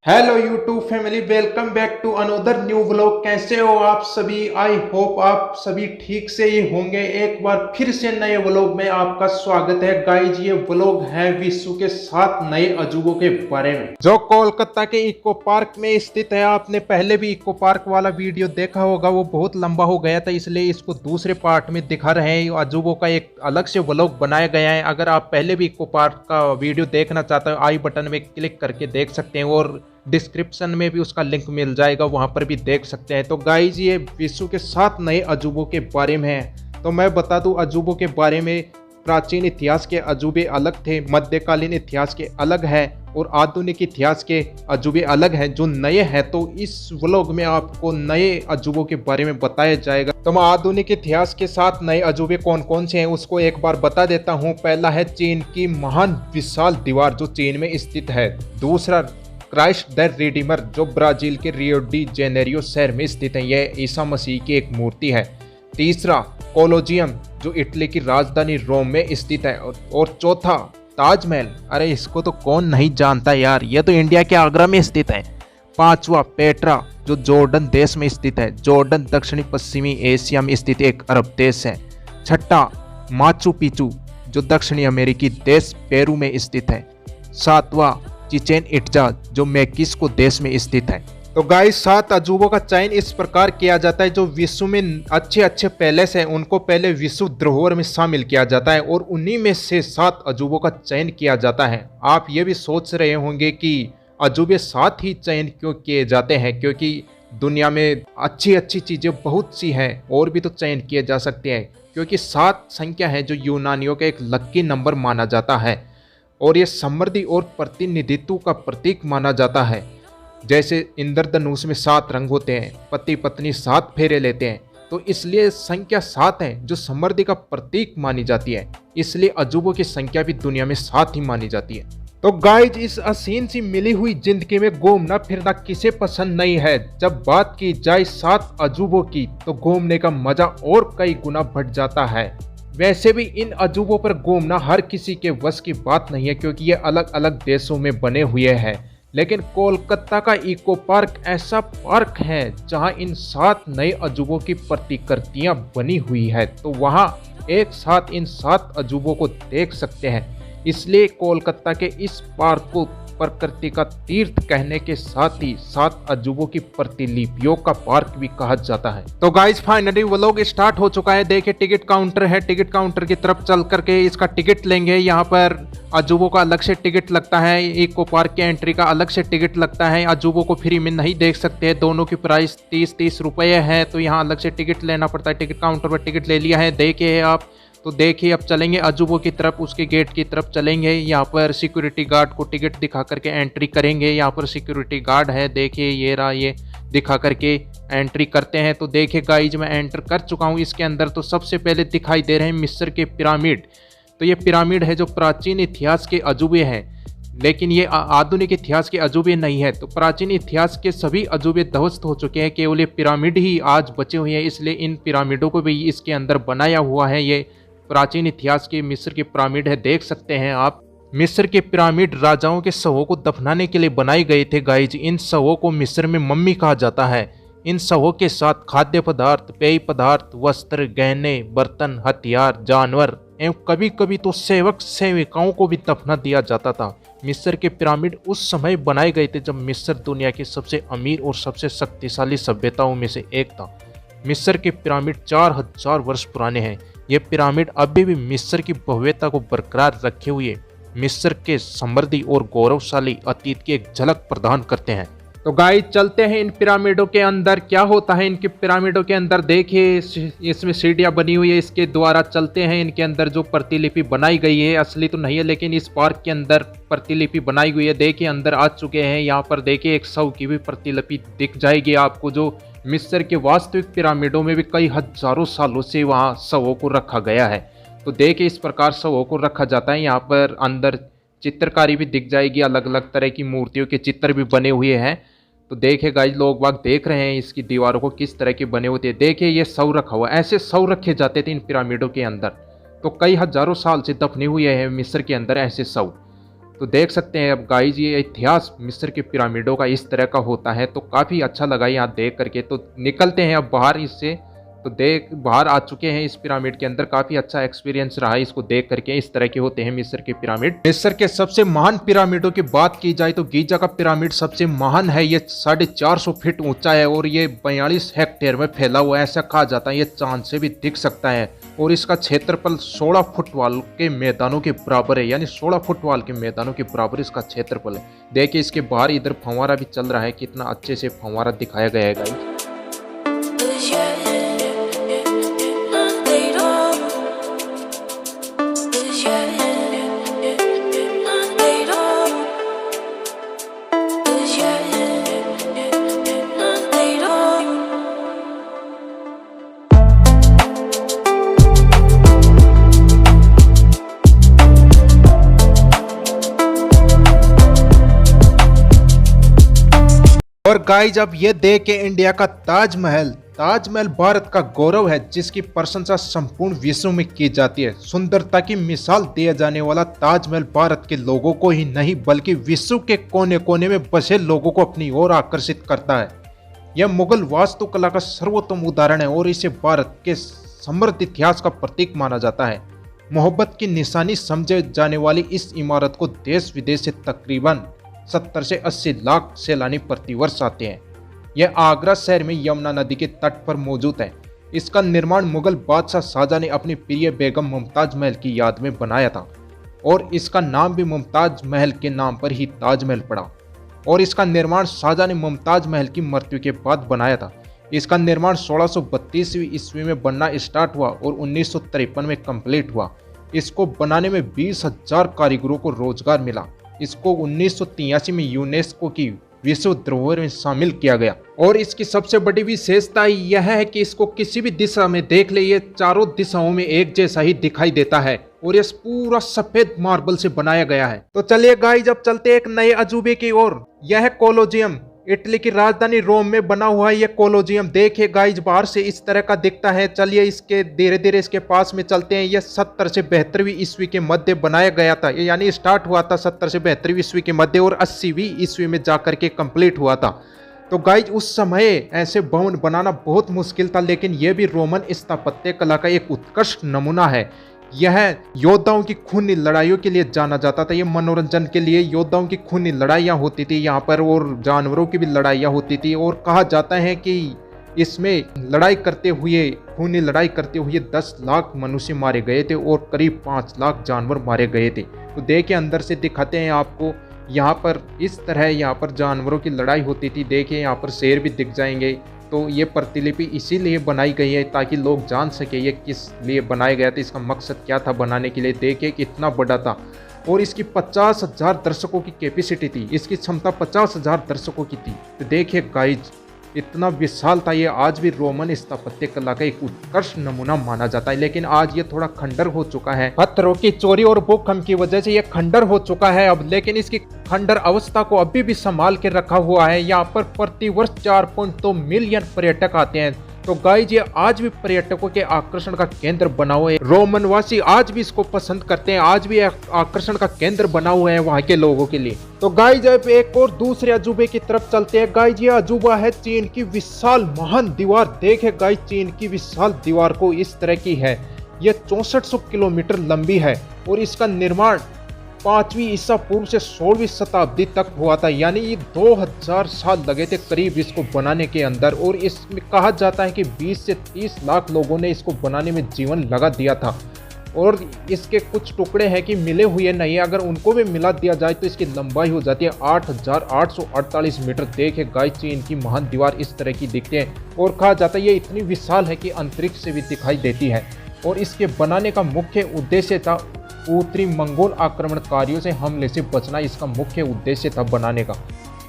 Hello YouTube family, welcome back to another new vlog. कैसे हो आप सभी? आई होप आप सभी ठीक से ही होंगे। एक बार फिर से नए व्लॉग में आपका स्वागत है गाइज। ये व्लॉग है विश्व के 7 नए अजूबों के बारे में जो कोलकाता के इको पार्क में स्थित है। आपने पहले भी इको पार्क वाला वीडियो देखा होगा, वो बहुत लंबा हो गया था, इसलिए इसको दूसरे पार्ट में दिखा रहे हैं। अजूबों का एक अलग से व्लॉग बनाया गया है। अगर आप पहले भी इको पार्क का वीडियो देखना चाहते हो, आई बटन में क्लिक करके देख सकते हैं और डिस्क्रिप्शन में भी उसका लिंक मिल जाएगा, वहां पर भी देख सकते हैं। तो गाइज, ये विश्व के 7 नए अजूबों के बारे में है। तो मैं बता दूं अजूबों के बारे में। प्राचीन इतिहास के अजूबे अलग थे, मध्यकालीन इतिहास के अलग है और आधुनिक इतिहास के अजूबे अलग हैं। जो नए हैं तो इस व्लॉग में आपको नए अजूबों के बारे में बताया जाएगा। तो मैं आधुनिक इतिहास के 7 नए अजूबे कौन कौन से हैं उसको एक बार बता देता हूँ। पहला है चीन की महान विशाल दीवार जो चीन में स्थित है। दूसरा, क्राइस्ट द रिडीमर जो ब्राजील के रियो डी जेनेरियो शहर में स्थित है। यह ईसा मसीह की एक मूर्ति है। तीसरा, कोलोजियम जो इटली की राजधानी रोम में स्थित है। और चौथा, ताजमहल। अरे इसको तो कौन नहीं जानता यार, यह तो इंडिया के आगरा में स्थित है। पांचवा, पेट्रा जो जॉर्डन देश में स्थित है। जॉर्डन दक्षिणी पश्चिमी एशिया में स्थित एक अरब देश है। छठा, माचू पिचू जो दक्षिणी अमेरिकी देश पेरू में स्थित है। सातवां, चिचेन इट्जा जो मेक्सिको देश में स्थित है। तो गाइस, 7 अजूबों का चयन इस प्रकार किया जाता है। जो विश्व में अच्छे अच्छे पैलेस हैं उनको पहले विश्व धरोहर में शामिल किया जाता है और उन्हीं में से 7 अजूबों का चयन किया जाता है। आप ये भी सोच रहे होंगे कि अजूबे 7 ही चयन क्यों किए जाते हैं, क्योंकि दुनिया में अच्छी अच्छी चीज़ें बहुत सी हैं और भी तो चयन किए जा सकते हैं। क्योंकि 7 संख्या है जो यूनानियों का एक लकी नंबर माना जाता है और ये समृद्धि और प्रतिनिधित्व का प्रतीक माना जाता है। जैसे इंद्रधनुष में 7 रंग होते हैं, पति पत्नी 7 फेरे लेते हैं, तो इसलिए संख्या 7 है जो समृद्धि का प्रतीक मानी जाती है। इसलिए अजूबों की संख्या भी दुनिया में 7 ही मानी जाती है। तो गाइज, इस हसीन सी मिली हुई जिंदगी में घूमना फिरना किसे पसंद नहीं है। जब बात की जाए 7 अजूबों की तो घूमने का मजा और कई गुना बढ़ जाता है। वैसे भी इन अजूबों पर घूमना हर किसी के वश की बात नहीं है, क्योंकि ये अलग अलग देशों में बने हुए हैं। लेकिन कोलकाता का इको पार्क ऐसा पार्क है जहां इन 7 नए अजूबों की प्रतिकृतियां बनी हुई है, तो वहां एक साथ इन 7 अजूबों को देख सकते हैं। इसलिए कोलकाता के इस पार्क को प्रकृति का तीर्थ कहने के साथ ही 7 अजूबों की प्रतिलिपियों का पार्क भी कहा जाता है। तो गाइज, फाइनली व्लॉग स्टार्ट हो चुका है। देखिए, टिकट काउंटर है, टिकट काउंटर की तरफ चल करके इसका टिकट लेंगे। यहाँ पर अजूबों का अलग से टिकट लगता है, इको पार्क के एंट्री का अलग से टिकट लगता है। अजूबों को फ्री में नहीं देख सकते हैं, दोनों की प्राइस 30-30 रुपये है, तो यहाँ अलग से टिकट लेना पड़ता है। टिकट काउंटर पर टिकट ले लिया है, देखिए आप। तो देखिए, अब चलेंगे अजूबों की तरफ, उसके गेट की तरफ चलेंगे। यहाँ पर सिक्योरिटी गार्ड को टिकट दिखा करके एंट्री करेंगे। यहाँ पर सिक्योरिटी गार्ड है, देखिए ये रहा, ये दिखा करके एंट्री करते हैं। तो देखिए गाइज, मैं एंटर कर चुका हूँ इसके अंदर। तो सबसे पहले दिखाई दे रहे हैं मिस्र के पिरामिड। तो ये पिरामिड है जो प्राचीन इतिहास के अजूबे हैं, लेकिन ये आधुनिक इतिहास के अजूबे नहीं है। तो प्राचीन इतिहास के सभी अजूबे ध्वस्त हो चुके हैं, केवल ये पिरामिड ही आज बचे हुए हैं। इसलिए इन पिरामिडों को भी इसके अंदर बनाया हुआ है। ये प्राचीन इतिहास के मिस्र के पिरामिड है, देख सकते हैं आप। मिस्र के पिरामिड राजाओं के शवों को दफनाने के लिए बनाए गए थे गाइज। इन शवों को मिस्र में मम्मी कहा जाता है। इन शवों के साथ खाद्य पदार्थ, पेय पदार्थ, वस्त्र, गहने, बर्तन, हथियार, जानवर एवं कभी कभी तो सेवक सेविकाओं को भी दफना दिया जाता था। मिस्र के पिरामिड उस समय बनाए गए थे जब मिस्र दुनिया की सबसे अमीर और सबसे शक्तिशाली सभ्यताओं में से एक था। मिस्र के पिरामिड 4000 वर्ष पुराने हैं। ये पिरामिड अभी भी मिस्र की भव्यता को बरकरार रखे हुए मिस्र के समृद्धि और गौरवशाली अतीत की एक झलक प्रदान करते हैं। तो गाइस, चलते हैं इन पिरामिडों के अंदर। क्या होता है इनके पिरामिडों के अंदर, देखिए इसमें सीढ़ियाँ बनी हुई है, इसके द्वारा चलते हैं। इनके अंदर जो प्रतिलिपि बनाई गई है, असली तो नहीं है लेकिन इस पार्क के अंदर प्रतिलिपि बनाई हुई है। देखिए अंदर आ चुके हैं। यहाँ पर देखिए एक शव की भी प्रतिलिपि दिख जाएगी आपको, जो मिस्र के वास्तविक पिरामिडों में भी कई हजारों सालों से वहाँ शवों को रखा गया है। तो देखिए इस प्रकार शवों को रखा जाता है। यहाँ पर अंदर चित्रकारी भी दिख जाएगी, अलग अलग तरह की मूर्तियों के चित्र भी बने हुए हैं। तो देखिए गाइस, लोग बाग देख रहे हैं इसकी दीवारों को किस तरह के बने होते हैं। देखिए ये शव रखा हुआ है, ऐसे शव रखे जाते थे इन पिरामिडों के अंदर। तो कई हजारों साल से दफने हुए हैं मिस्र के अंदर ऐसे शव। तो देख सकते हैं अब गाइज ये इतिहास मिस्र के पिरामिडों का इस तरह का होता है। तो काफ़ी अच्छा लगा यहाँ देख करके। तो निकलते हैं अब बाहर इससे। तो बाहर आ चुके हैं इस पिरामिड के अंदर। काफ़ी अच्छा एक्सपीरियंस रहा इसको देख करके। इस तरह के होते हैं मिस्र के पिरामिड। मिस्र के सबसे महान पिरामिडों की बात की जाए तो गीजा का पिरामिड सबसे महान है। ये 450 फीट ऊंचा है और ये 42 हेक्टेयर में फैला हुआ है, ऐसा कहा जाता है। ये चांद से भी दिख सकता है और इसका क्षेत्रफल 16 फुटबॉल के मैदानों के बराबर है, यानी 16 फुटबॉल के मैदानों के बराबर इसका क्षेत्रफल है। देखिए इसके बाहर इधर फंवारा भी चल रहा है, कितना अच्छे से फंवारा दिखाया गया है गाइस। और गाइज अब ये देखे इंडिया का ताजमहल भारत का गौरव है, जिसकी प्रशंसा संपूर्ण विश्व में की जाती है। सुंदरता की मिसाल दिया जाने वाला ताजमहल भारत के लोगों को ही नहीं बल्कि विश्व के कोने कोने में बसे लोगों को अपनी ओर आकर्षित करता है। यह मुगल वास्तुकला का सर्वोत्तम उदाहरण है और इसे भारत के समृद्ध इतिहास का प्रतीक माना जाता है। मोहब्बत की निशानी समझे जाने वाली इस इमारत को देश विदेश से तकरीबन 70 से 80 लाख सैलानी प्रतिवर्ष आते हैं। यह आगरा शहर में यमुना नदी के तट पर मौजूद है। इसका निर्माण मुगल बादशाह शाहजहां ने अपनी प्रिय बेगम मुमताज महल की याद में बनाया था और इसका नाम भी मुमताज महल के नाम पर ही ताजमहल पड़ा। और इसका निर्माण शाहजहां ने मुमताज महल की मृत्यु के बाद बनाया था। इसका निर्माण 1632वीं ईस्वी में बनना स्टार्ट हुआ और 1953 में कंप्लीट हुआ। इसको बनाने में 20,000 कारीगरों को रोजगार मिला। इसको 1983 में यूनेस्को की विश्व धरोहर में शामिल किया गया। और इसकी सबसे बड़ी विशेषता यह है कि इसको किसी भी दिशा में देख ले, ये चारों दिशाओं में एक जैसा ही दिखाई देता है और ये पूरा सफेद मार्बल से बनाया गया है। तो चलिए गाइस अब चलते एक नए अजूबे की ओर। यह है कोलोजियम, इटली की राजधानी रोम में बना हुआ है ये कोलोजियम। देखिए गाइस बाहर से इस तरह का दिखता है। चलिए इसके धीरे धीरे इसके पास में चलते हैं। यह 70 से 72वीं ईस्वी के मध्य बनाया गया था, यानी स्टार्ट हुआ था 70 से 72वीं ईस्वी के मध्य और 80वीं ईस्वी में जाकर के कंप्लीट हुआ था। तो गाइस उस समय ऐसे भवन बनाना बहुत मुश्किल था, लेकिन यह भी रोमन स्थापत्य कला का एक उत्कृष्ट नमूना है। यह योद्धाओं की खूनी लड़ाइयों के लिए जाना जाता था। यह मनोरंजन के लिए योद्धाओं की खूनी लड़ाइयाँ होती थी यहाँ पर और जानवरों की भी लड़ाइयाँ होती थी। और कहा जाता है कि इसमें खूनी लड़ाई करते हुए 10 लाख मनुष्य मारे गए थे और करीब 5 लाख जानवर मारे गए थे। तो देखिए अंदर से दिखाते हैं आपको। यहाँ पर इस तरह यहाँ पर जानवरों की लड़ाई होती थी। देखिए यहाँ पर शेर भी दिख जाएंगे। तो ये प्रतिलिपि इसीलिए बनाई गई है ताकि लोग जान सके ये किस लिए बनाया गया था, इसका मकसद क्या था बनाने के लिए। देखिए कितना बड़ा था और इसकी 50,000 दर्शकों की कैपेसिटी थी। इसकी क्षमता 50,000 दर्शकों की थी। तो देखिए गाइज इतना विशाल था ये। आज भी रोमन स्थापत्य कला का एक उत्कृष्ट नमूना माना जाता है, लेकिन आज ये थोड़ा खंडर हो चुका है। पत्थरों की चोरी और भूकंप की वजह से ये खंडर हो चुका है अब, लेकिन इसकी खंडर अवस्था को अभी भी संभाल के रखा हुआ है। यहाँ पर प्रतिवर्ष 4.2 मिलियन पर्यटक आते हैं। तो गाइज ये आज भी पर्यटकों के आकर्षण का केंद्र बना हुआ है। रोमन वासी आज भी इसको पसंद करते हैं, आज भी आकर्षण का केंद्र बना हुआ है वहाँ के लोगों के लिए। तो गाइज अब एक और दूसरे अजूबे की तरफ चलते हैं। गाइज ये अजूबा है चीन की विशाल महान दीवार। देखे गाइज चीन की विशाल दीवार को इस तरह की है। यह 6400 किलोमीटर लंबी है और इसका निर्माण 5वीं ईसा पूर्व से 16वीं शताब्दी तक हुआ था, यानी ये 2000 साल लगे थे करीब इसको बनाने के अंदर। और इसमें कहा जाता है कि 20 से 30 लाख लोगों ने इसको बनाने में जीवन लगा दिया था। और इसके कुछ टुकड़े हैं कि मिले हुए नहीं, अगर उनको भी मिला दिया जाए तो इसकी लंबाई हो जाती है 8,848 मीटर। देखे गाइस चीन की महान दीवार इस तरह की दिखती है और कहा जाता है ये इतनी विशाल है कि अंतरिक्ष से भी दिखाई देती है। और इसके बनाने का मुख्य उद्देश्य था उत्तरी मंगोल आक्रमणकारियों से हमले से बचना, इसका मुख्य उद्देश्य था बनाने का।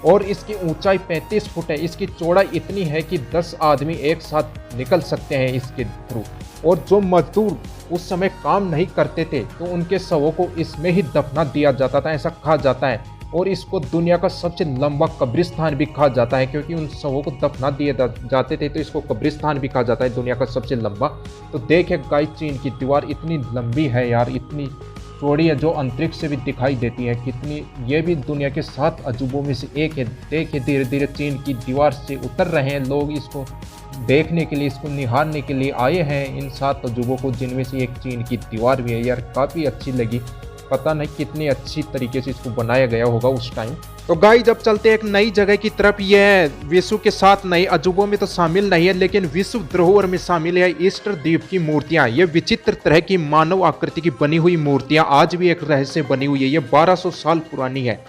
और इसकी ऊंचाई 35 फुट है। इसकी चौड़ाई इतनी है कि 10 आदमी एक साथ निकल सकते हैं इसके थ्रू। और जो मजदूर उस समय काम नहीं करते थे तो उनके शवों को इसमें ही दफना दिया जाता था, ऐसा कहा जाता है। और इसको दुनिया का सबसे लंबा कब्रिस्तान भी कहा जाता है, क्योंकि उन शवों को दफना दिए जाते थे तो इसको कब्रिस्तान भी कहा जाता है दुनिया का सबसे लंबा। तो देखे गाइस चीन की दीवार इतनी लंबी है यार, इतनी चौड़ी है जो अंतरिक्ष से भी दिखाई देती है कितनी। ये भी दुनिया के 7 अजूबों में से एक है। देखिए धीरे धीरे चीन की दीवार से उतर रहे हैं लोग, इसको देखने के लिए, इसको निहारने के लिए आए हैं इन 7 अजूबों को, जिनमें से एक चीन की दीवार भी है। यार काफ़ी अच्छी लगी, पता नहीं कितनी अच्छी तरीके से इसको बनाया गया होगा उस टाइम। तो गाइस अब चलते हैं एक नई जगह की तरफ। यह विश्व के 7 नए अजूबों में तो शामिल नहीं है, लेकिन विश्व धरोहर में शामिल है ईस्टर द्वीप की मूर्तियां। ये विचित्र तरह की मानव आकृति की बनी हुई मूर्तियां आज भी एक रहस्य बनी हुई है। ये 1200 साल पुरानी है।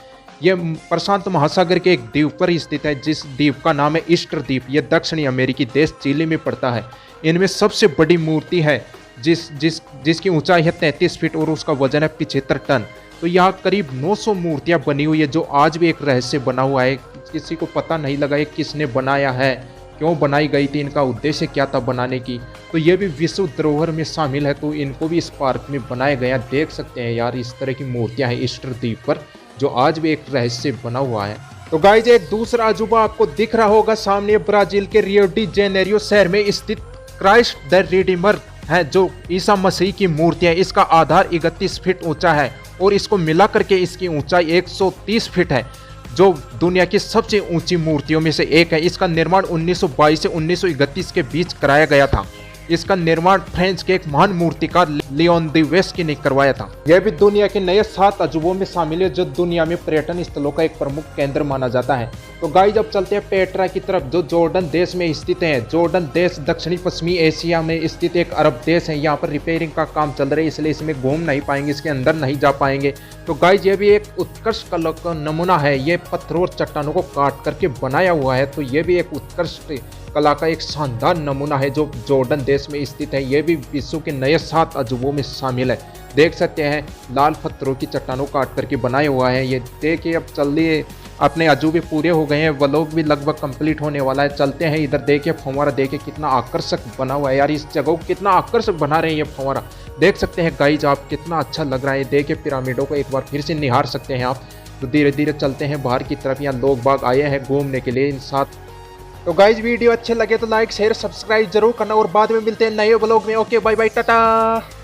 यह प्रशांत महासागर के एक द्वीप पर स्थित है, जिस द्वीप का नाम है ईस्टर द्वीप। यह दक्षिणी अमेरिकी देश चिली में पड़ता है। इनमें सबसे बड़ी मूर्ति है जिसकी ऊंचाई है 33 फीट और उसका वजन है 75 टन। तो यहाँ करीब 900 मूर्तियां बनी हुई है, जो आज भी एक रहस्य बना हुआ है। किसी को पता नहीं लगा ये किसने बनाया है, क्यों बनाई गई थी, इनका उद्देश्य क्या था बनाने की। तो ये भी विश्व धरोहर में शामिल है, तो इनको भी इस पार्क में बनाया गया। देख सकते हैं यार इस तरह की मूर्तियां हैं ईस्टर द्वीप पर, जो आज भी एक रहस्य बना हुआ है। तो गाइस एक दूसरा अजूबा आपको दिख रहा होगा सामने, ब्राजील के रियो डी जेनेरियो शहर में स्थित क्राइस्ट द रिडीमर है, जो ईसा मसीह की मूर्ति है। इसका आधार 31 फीट ऊंचा है और इसको मिला करके इसकी ऊंचाई 130 फीट है, जो दुनिया की सबसे ऊंची मूर्तियों में से एक है। इसका निर्माण 1922 से 1931 के बीच कराया गया था। इसका निर्माण फ्रेंच के एक महान मूर्तिकार लियोन दी वेस्की ने करवाया था। यह भी दुनिया के नए 7 अजूबों में शामिल है, जो दुनिया में पर्यटन स्थलों का एक प्रमुख केंद्र माना जाता है। तो गाइस अब चलते हैं पेट्रा की तरफ, जो जॉर्डन देश में स्थित है। जॉर्डन देश दक्षिणी पश्चिमी एशिया में स्थित एक अरब देश है। यहाँ पर रिपेयरिंग का काम चल रहा है, इसलिए इसमें घूम नहीं पाएंगे, इसके अंदर नहीं जा पाएंगे। तो गाइस ये भी एक उत्कृष्ट कला का नमूना है। ये पत्थरों और चट्टानों को काट करके बनाया हुआ है, तो ये भी एक उत्कृष्ट कला का एक शानदार नमूना है, जो जॉर्डन देश में स्थित है। ये भी विश्व के नए 7 अजूबों में शामिल है। देख सकते हैं लाल पत्थरों की चट्टानों काट करके बनाया हुआ है। ये देखिए अब चलिए, अपने अजूबे पूरे हो गए हैं, व्लॉग भी लगभग कंप्लीट होने वाला है। चलते हैं इधर, देखिए फव्वारा देखिए कितना आकर्षक बना हुआ है। यार इस जगह को कितना आकर्षक बना रहे हैं ये फव्वारा, देख सकते हैं गाइज आप, कितना अच्छा लग रहा है। देखिए पिरामिडों को एक बार फिर से निहार सकते हैं आप। तो धीरे धीरे चलते हैं बाहर की तरफ, यहाँ लोग बाग आए हैं घूमने के लिए इन 7। तो गाइज वीडियो अच्छे लगे तो लाइक शेयर सब्सक्राइब जरूर करना, और बाद में मिलते हैं नए व्लॉग में। Okay bye bye Tata.